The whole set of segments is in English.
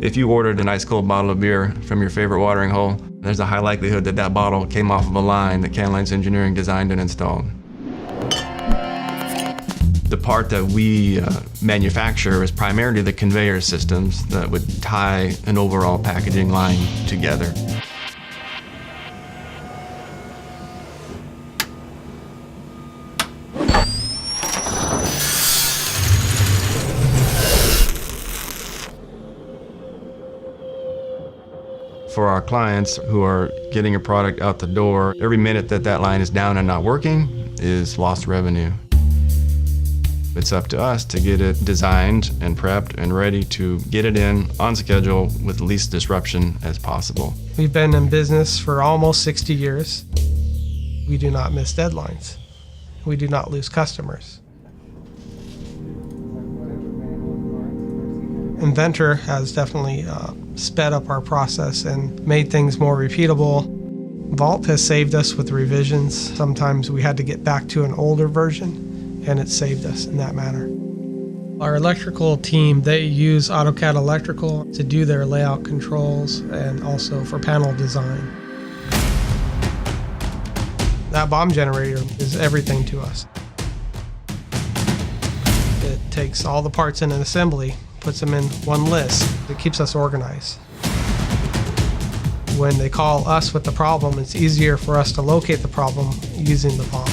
If you ordered an ice cold bottle of beer from your favorite watering hole, there's a high likelihood that that bottle came off of a line that Canlines Engineering designed and installed. The part that we manufacture is primarily the conveyor systems that would tie an overall packaging line together. For our clients who are getting a product out the door, every minute that that line is down and not working is lost revenue. It's up to us to get it designed and prepped and ready to get it in on schedule with the least disruption as possible. We've been in business for almost 60 years. We do not miss deadlines. We do not lose customers. Inventor has definitely sped up our process and made things more repeatable. Vault has saved us with revisions. Sometimes we had to get back to an older version, and it saved us in that manner. Our electrical team, they use AutoCAD Electrical to do their layout controls and also for panel design. That bomb generator is everything to us. It takes all the parts in an assembly, puts them in one list. It keeps us organized. When they call us with the problem, it's easier for us to locate the problem using the bomb.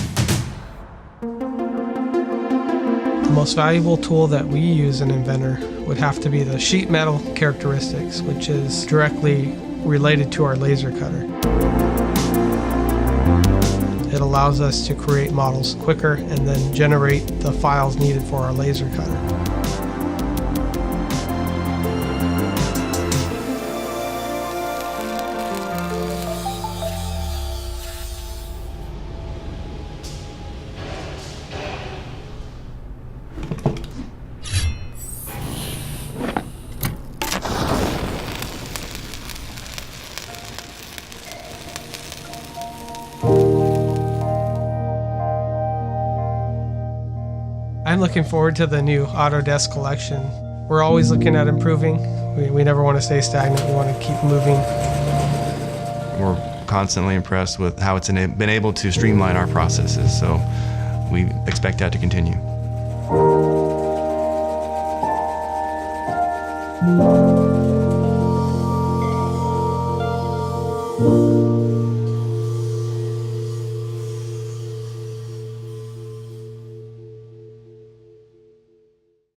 The most valuable tool that we use in Inventor would have to be the sheet metal characteristics, which is directly related to our laser cutter. It allows us to create models quicker and then generate the files needed for our laser cutter. I'm looking forward to the new Autodesk collection. We're always looking at improving. We never want to stay stagnant. We want to keep moving. We're constantly impressed with how it's been able to streamline our processes, so we expect that to continue.